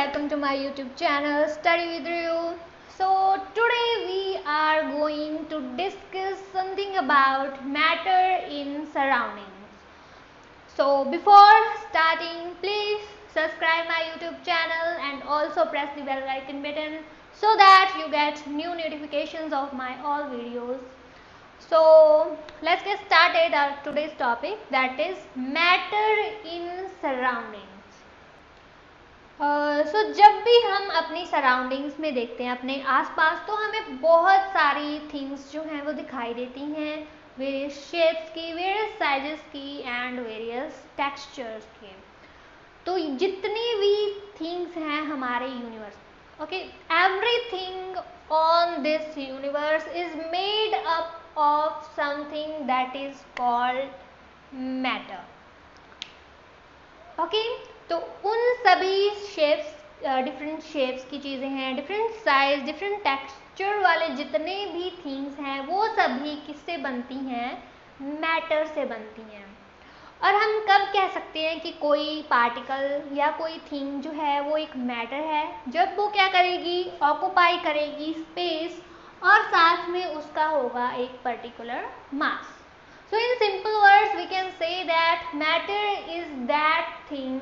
welcome to my YouTube channel Study with Ryu. So today we are going to discuss something about matter in surroundings. So before starting, please subscribe my YouTube channel and also press the bell icon button so that you get new notifications of my all videos. So let's get started our today's topic, that is matter in surroundings. जब भी हम अपनी surroundings में देखते हैं, अपने आसपास, तो हमें बहुत सारी थिंग्स जो हैं वो दिखाई देती हैं, वेरियस शेप्स की, वेरियस साइजेस की एंड वेरियस टेक्सचर्स की. तो जितनी भी थिंग्स हैं हमारे universe, okay, everything on this universe is made up of something that is called matter. Okay, तो उन सभी शेप्स, डिफरेंट शेप्स की चीज़ें हैं, डिफरेंट साइज, डिफरेंट टेक्सचर वाले जितने भी थिंग्स हैं, वो सभी किससे बनती हैं? मैटर से बनती हैं. और हम कब कह सकते हैं कि कोई पार्टिकल या कोई थिंग जो है वो एक मैटर है? जब वो क्या करेगी? ऑक्युपाई करेगी स्पेस और साथ में उसका होगा एक particular mass. So in simple words we can say that matter is that thing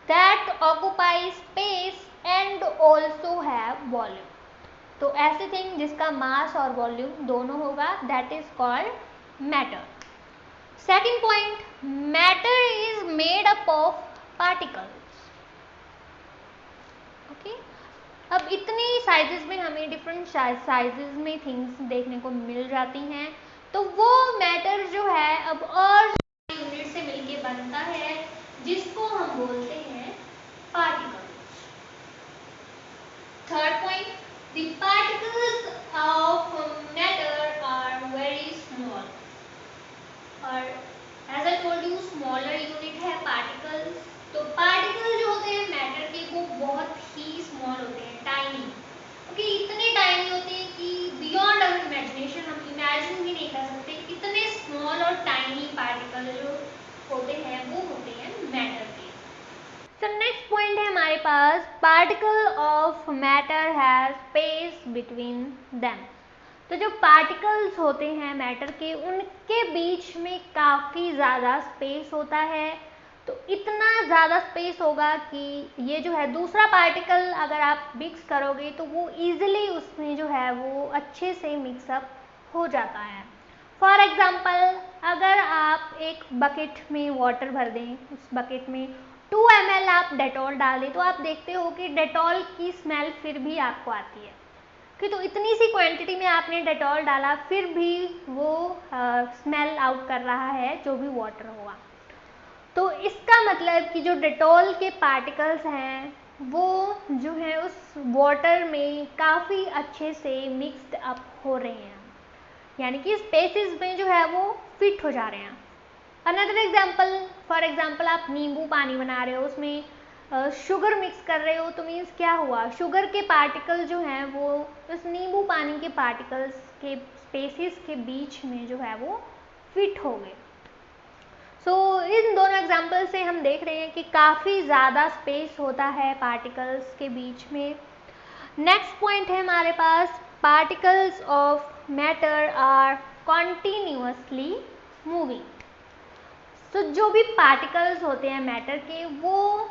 that occupies space and also have volume. तो ऐसे थिंग जिसका मास और वॉल्यूम दोनों होगा, that is called matter. Second point, matter is made up of particles. Okay? अब इतनी sizes में हमें डिफरेंट साइजेस में थिंग्स देखने को मिल जाती हैं, तो वो मैटर जो है अब और यूनिट से मिलके बनता है, जिसको हम बोलते हैं particles. Third point, the particles of matter are very small. और as I told you, smaller unit है पार्टिकल्स. तो पार्टिकल जो होते हैं मैटर के, वो बहुत ही स्मॉल होते हैं, टाइनी. ओके, इतने टाइनी होते हैं कि बियॉन्ड आवर इमेजिनेशन, हम इमेजिन भी नहीं कर सकते. इतने स्मॉल और टाइनी पार्टिकल जो होते हैं वो होते हैं मैटर के. सो नेक्स्ट पॉइंट है हमारे पास, particle of matter has space between them. तो जो पार्टिकल्स होते हैं मैटर के, उनके बीच में काफ़ी ज़्यादा स्पेस होता है. तो इतना ज़्यादा स्पेस होगा कि ये जो है दूसरा पार्टिकल अगर आप मिक्स करोगे तो वो ईजिली उसमें जो है वो अच्छे से मिक्सअप हो जाता है. फॉर एग्ज़ाम्पल, अगर आप एक बकेट में वाटर भर दें, उस बकेट में 2 ml आप डेटॉल डाल दें, तो आप देखते हो कि डेटॉल की स्मेल फिर भी आपको आती है. कि तो इतनी सी क्वांटिटी में आपने डेटॉल डाला, फिर भी वो स्मेल आउट कर रहा है जो भी वाटर होगा. तो इसका मतलब कि जो डेटॉल के पार्टिकल्स हैं वो जो है उस वाटर में काफ़ी अच्छे से मिक्सड अप हो रहे हैं, यानी कि स्पेसिस में जो है वो फिट हो जा रहे हैं. अनदर एग्जांपल, फॉर एग्जांपल आप नींबू पानी बना रहे हो, उसमें शुगर मिक्स कर रहे हो, तो मीन्स क्या हुआ? शुगर के पार्टिकल जो हैं वो उस नींबू पानी के पार्टिकल्स के स्पेसिस के बीच में जो है वो फिट हो गए. सो इन दोनों एग्जाम्पल से हम देख रहे हैं कि काफ़ी ज़्यादा स्पेस होता है पार्टिकल्स के बीच में. नेक्स्ट पॉइंट है हमारे पास, particles of matter are continuously moving. तो जो भी पार्टिकल्स होते हैं मैटर के, वो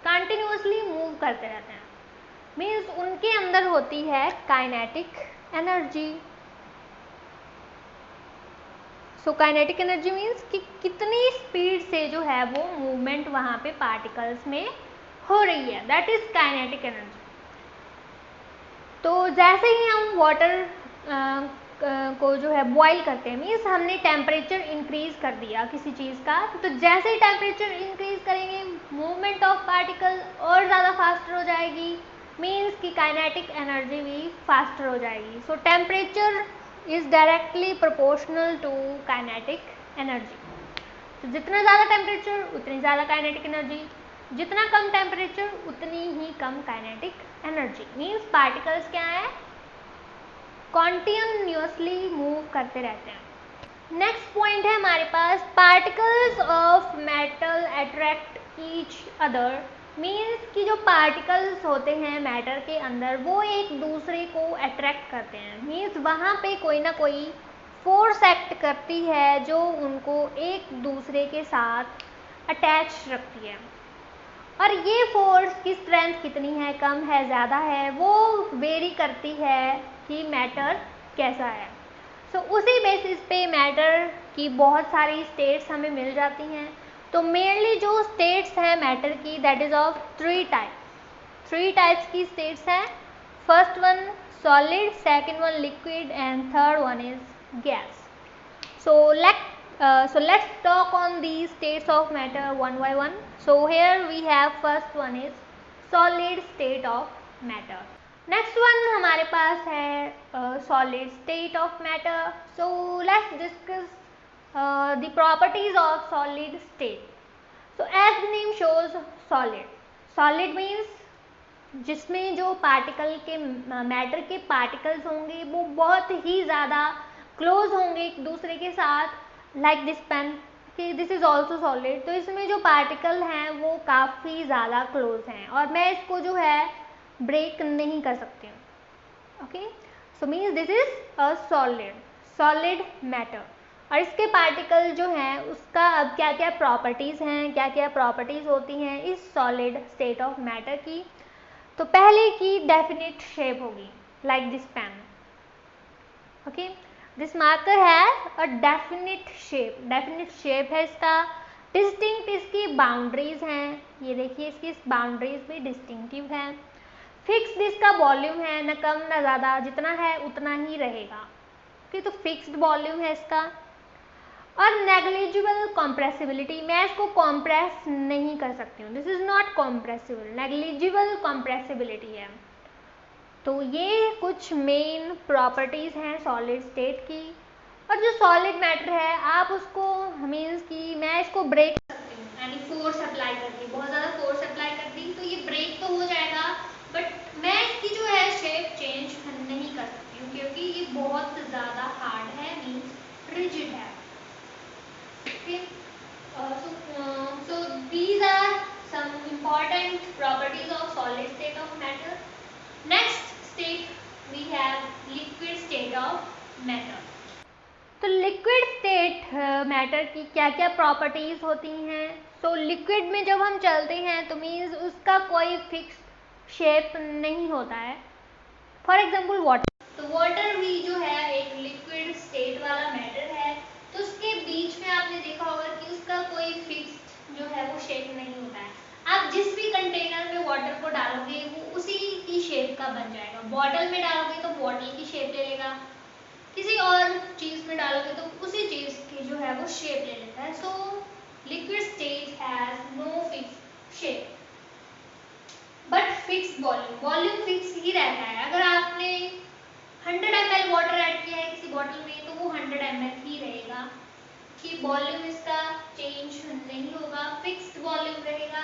कंटिन्यूअसली मूव करते रहते हैं. मीन्स उनके अंदर होती है kinetic energy. So kinetic energy means कि कितनी स्पीड से जो है वो मूवमेंट वहाँ पे पार्टिकल्स में हो रही है, दैट इज काइनेटिक एनर्जी. तो जैसे ही हम वाटर को जो है बॉईल करते हैं, मीन्स हमने टेम्परेचर इंक्रीज कर दिया किसी चीज़ का, तो जैसे ही टेम्परेचर इंक्रीज करेंगे मूवमेंट ऑफ पार्टिकल और ज़्यादा फास्टर हो जाएगी, मीन्स कि काइनेटिक एनर्जी भी फास्टर हो जाएगी. So temperature is directly proportional to kinetic energy. तो जितना ज़्यादा टेम्परेचर उतनी ज़्यादा काइनेटिक एनर्जी, जितना कम टेम्परेचर उतनी ही कम काइनेटिक एनर्जी. मीन्स पार्टिकल्स क्या है? कॉन्टिन्यूअसली मूव करते रहते हैं. नेक्स्ट पॉइंट है हमारे पास, particles of metal attract each other means कि जो पार्टिकल्स होते हैं मैटर के अंदर वो एक दूसरे को अट्रैक्ट करते हैं, मीन्स वहाँ पे कोई ना कोई फोर्स एक्ट करती है जो उनको एक दूसरे के साथ अटैच रखती है। और ये फोर्स की स्ट्रेंथ कितनी है, कम है, ज़्यादा है, वो वेरी करती है कि मैटर कैसा है। सो उसी बेसिस पे मैटर की बहुत सारी स्टेट्स हमें मिल जाती हैं। तो मेनली जो स्टेट्स हैं मैटर की, that is of three types की स्टेट्स हैं। First one solid, second one liquid and third one is gas. So let's talk on these states of matter one by one. So here we have first one is solid state of matter. Next one हमारे पास है solid state of matter. So let's discuss the properties of solid state. So as the name shows, solid means जिसमें जो particle के matter के particles होंगे वो बहुत ही ज़्यादा क्लोज होंगे एक दूसरे के साथ, लाइक दिस पेन कि दिस इज़ ऑल्सो सॉलिड। तो इसमें जो पार्टिकल हैं वो काफ़ी ज़्यादा क्लोज हैं और मैं इसको जो है ब्रेक नहीं कर सकती हूँ। Okay, so means this is a solid matter. और इसके पार्टिकल जो हैं उसका अब क्या क्या प्रॉपर्टीज़ हैं, क्या क्या प्रॉपर्टीज़ होती हैं इस सॉलिड स्टेट ऑफ मैटर की। तो पहले की डेफिनेट शेप होगी like this pen. Okay, this marker has a definite shape है इसका। डिस्टिंक्ट इसकी बाउंड्रीज हैं, ये देखिए इसकी बाउंड्रीज भी डिस्टिंक्टिव है। फिक्स्ड इसका वॉल्यूम है, न कम न ज़्यादा, जितना है उतना ही रहेगा। ओके, तो फिक्स्ड वॉल्यूम है इसका। और नेग्लिजिबल कॉम्प्रेसिबिलिटी, मैं इसको कॉम्प्रेस नहीं कर सकती हूँ, this is not compressible, negligible compressibility है। तो ये कुछ मेन प्रॉपर्टीज़ हैं सॉलिड स्टेट की। और जो सॉलिड मैटर है आप उसको मीन्स कि मैं इसको ब्रेक कर सकती हूँ, यानी फोर्स अप्लाई करती, बहुत ज़्यादा फोर्स अप्लाई करती तो ये ब्रेक तो हो जाएगा, बट मैं इसकी जो है शेप चेंज नहीं कर सकती हूँ क्योंकि ये बहुत ज़्यादा हार्ड है, मीन्स रिजिड है। Okay, so these are some important properties of solid state of matter. Next state we have liquid state of matter. तो लिक्विड स्टेट मैटर की क्या क्या प्रॉपर्टीज होती हैं। तो लिक्विड में जब हम चलते हैं तो मीन्स उसका कोई फिक्स शेप नहीं होता है। फॉर एग्जाम्पल वाटर, तो वाटर भी जो है एक लिक्विड स्टेट वाला मैटर है। तो उसके बीच में आपने देखा होगा कि उसका कोई फिक्स जो है वो शेप नहीं होता है। आप जिस भी कंटेनर में वाटर को डालोगे वो उसी की शेप का बन जाएगा। बॉटल में डालोगे तो बॉटल की शेप ले लेगा, किसी और चीज में डालोगे तो उसी चीज की जो है वो शेप ले लेता है। So liquid state has no fix shape but fix volume fix ही रहता है। अगर आपने 100 ml वाटर ऐड किया है किसी बॉटल में तो वो 100 ml ही रहेगा, कि वॉल्यूम इसका चेंज नहीं होगा, फिक्स्ड वॉल्यूम रहेगा।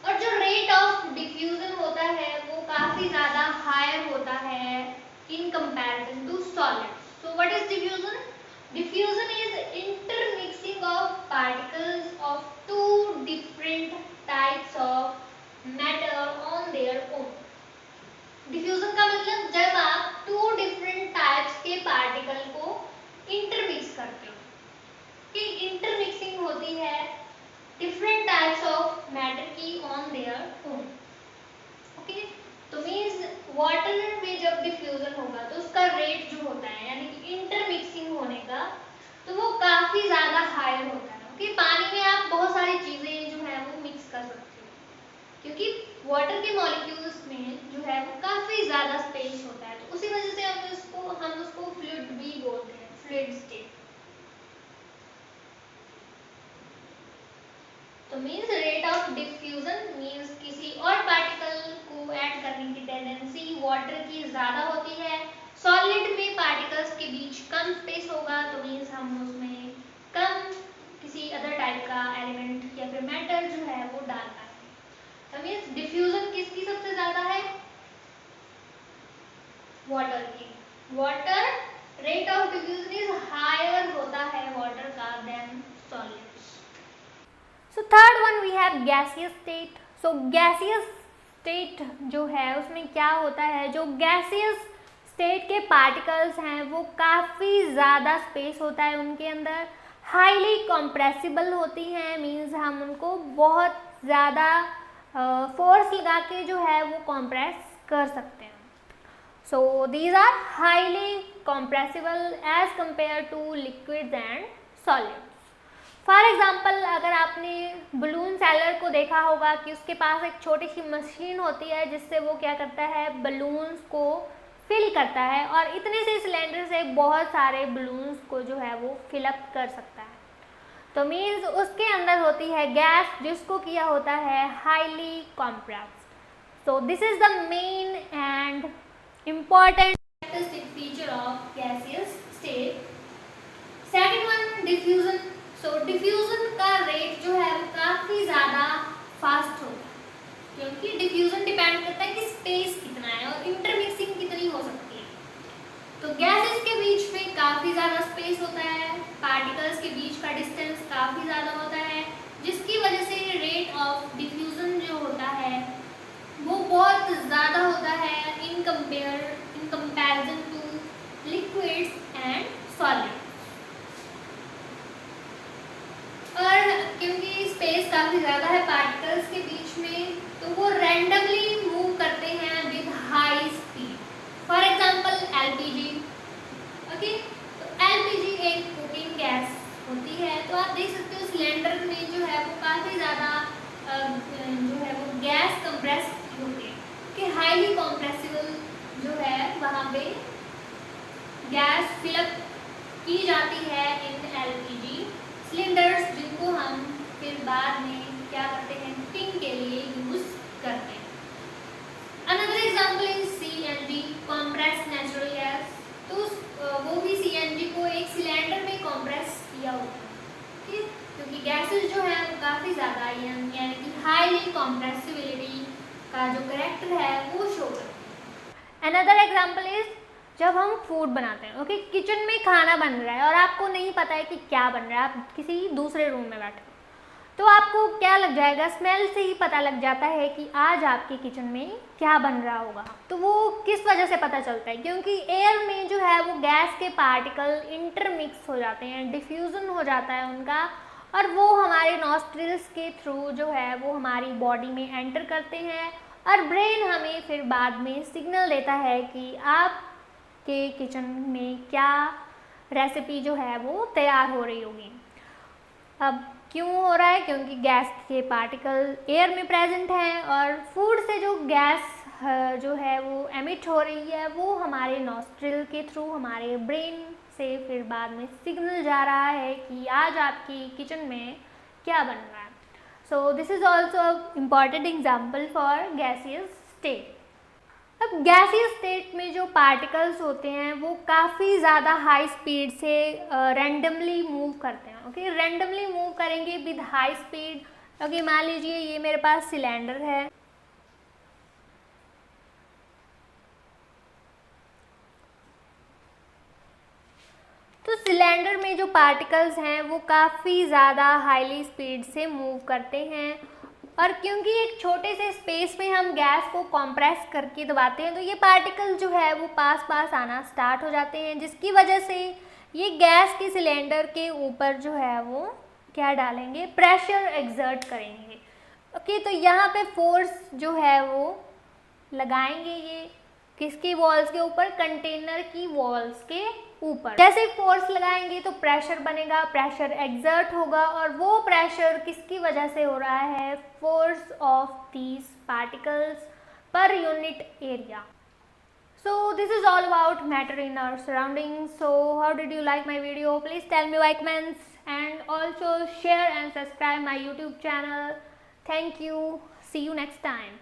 और जो रेट ऑफ डिफ्यूजन होता है वो काफी ज्यादा हायर होता है in comparison to solid. So what is diffusion? Diffusion is intermixing of particles of two different types of matter on their own. Diffusion का मतलब जब आप two different types के पार्टिकल को इंटरमिक्स करते हो, कि इंटरमिक्सिंग होती है डिफरेंट टाइप्स ऑफ मैटर की ऑन देयर ओन। ओके, तो मीन्स वाटर में जब डिफ्यूजन होगा तो उसका रेट जो होता है यानी कि इंटरमिक्सिंग होने का तो वो काफी ज्यादा हायर होता है। ओके, पानी में आप बहुत सारी चीजें जो है वो मिक्स कर सकते हो क्योंकि वाटर के मॉलिक्यूल्स में जो है वो काफी ज्यादा स्पेस होता है, तो उसी वजह से हम उसको फ्लूइड भी बोलते हैं, फ्लूइड स्टेट। तो means rate of diffusion means किसी और पार्टिकल को ऐड करने की टेंडेंसी वाटर की ज्यादा होती है। सॉलिड में पार्टिकल्स के बीच कम स्पेस होगा तो मीन्स हम उसमें कम किसी अदर टाइप का एलिमेंट या फिर मैटर जो है वो डाल पाएंगे। तो मीन्स डिफ्यूजन किसकी सबसे ज्यादा है? वाटर की। Water rate of diffusion is higher होता है वाटर का then solid. So third one we have gaseous state. So gaseous state जो है उसमें क्या होता है, जो गैसियस स्टेट के पार्टिकल्स हैं वो काफ़ी ज़्यादा स्पेस होता है उनके अंदर, हाईली कंप्रेसिबल होती हैं, मींस हम उनको बहुत ज़्यादा फोर्स लगा के जो है वो कंप्रेस कर सकते हैं. So these are highly compressible as compare to liquids and solids. For example, अगर आपने बलून सेलर को देखा होगा कि उसके पास एक छोटी सी मशीन होती है जिससे वो क्या करता है, बलून्स को फिल करता है और इतने से सिलेंडर से बहुत सारे बलून्स को जो है वो फिलअप कर सकता है. तो मीन्स उसके अंदर होती है गैस जिसको किया होता है highly compressed. So this is the main and important feature of gaseous state. Second one, diffusion. So diffusion का रेट जो है वो काफ़ी ज़्यादा फास्ट होता है, क्योंकि डिफ्यूजन डिपेंड करता है कि स्पेस कितना है और इंटरमिक्सिंग कितनी हो सकती है. तो गैसेस के बीच में काफ़ी ज़्यादा स्पेस होता है, पार्टिकल्स के बीच का डिस्टेंस काफ़ी ज़्यादा होता है, जिसकी वजह से रेट ऑफ डिफ्यूजन जो होता है वो बहुत ज़्यादा होता है in comparison to liquids and solids. और क्योंकि स्पेस काफ़ी ज़्यादा है पार्टिकल्स के बीच में, तो वो रैंडमली मूव करते हैं with high speed. For example LPG. Okay, तो एलपीजी एक कुकिंग गैस होती है. तो आप देख सकते हो सिलेंडर में जो है वो काफ़ी ज़्यादा जो है वो गैस कंप्रेस होती है, कि हाईली कंप्रेसिबल जो है वहाँ पे गैस फिलअप की जाती है इन एलपीजी सिलेंडर्स, जिनको हम फिर बाद में क्या करते हैं, कुकिंग के लिए यूज करते हैं. Another example is CNG, compressed natural gas. तो वो भी सीएनजी को एक सिलेंडर में कंप्रेस किया होता है, ठीक, क्योंकि गैसेस जो है वो काफ़ी ज़्यादा यानी कि हाईली कंप्रेसिबिलिटी का जो करेक्टर है वो शो करते हैं. अनदर एग्जांपल इज जब हम फूड बनाते हैं. ओके, किचन में खाना बन रहा है और आपको नहीं पता है कि क्या बन रहा है, आप किसी दूसरे रूम में बैठे हो, तो आपको क्या लग जाएगा, स्मेल से ही पता लग जाता है कि आज आपके किचन में क्या बन रहा होगा. तो वो किस वजह से पता चलता है, क्योंकि एयर में जो है वो गैस के पार्टिकल इंटरमिक्स हो जाते हैं, डिफ्यूज़न हो जाता है उनका, और वो हमारे नॉस्ट्रिल्स के थ्रू जो है वो हमारी बॉडी में एंटर करते हैं, और ब्रेन हमें फिर बाद में सिग्नल देता है कि आप के किचन में क्या रेसिपी जो है वो तैयार हो रही होगी. अब क्यों हो रहा है, क्योंकि गैस के पार्टिकल एयर में प्रेजेंट हैं, और फूड से जो गैस जो है वो एमिट हो रही है वो हमारे नॉस्ट्रिल के थ्रू हमारे ब्रेन से फिर बाद में सिग्नल जा रहा है कि आज आपकी किचन में क्या बन रहा है. So this is also important example for gaseous state. अब गैसियस स्टेट में जो पार्टिकल्स होते हैं वो काफ़ी ज़्यादा हाई स्पीड से रैंडमली मूव करते हैं. ओके, रैंडमली मूव करेंगे विद हाई स्पीड. ओके, मान लीजिए ये मेरे पास सिलेंडर है, तो सिलेंडर में जो पार्टिकल्स हैं वो काफ़ी ज़्यादा हाईली स्पीड से मूव करते हैं, और क्योंकि एक छोटे से स्पेस में हम गैस को कंप्रेस करके दबाते हैं, तो ये पार्टिकल जो है वो पास आना स्टार्ट हो जाते हैं, जिसकी वजह से ये गैस के सिलेंडर के ऊपर जो है वो क्या डालेंगे, प्रेशर एक्सर्ट करेंगे. ओके, तो यहाँ पे फोर्स जो है वो लगाएंगे ये किसकी वॉल्स के ऊपर, कंटेनर की वॉल्स के ऊपर. जैसे फोर्स लगाएंगे तो प्रेशर बनेगा, प्रेशर एक्सर्ट होगा, और वो प्रेशर किसकी वजह से हो रहा है, force of these particles per unit area. So this is all about matter in our surroundings. So how did you like my video? Please tell me by comments, and also share and subscribe my YouTube channel. Thank you. See you next time.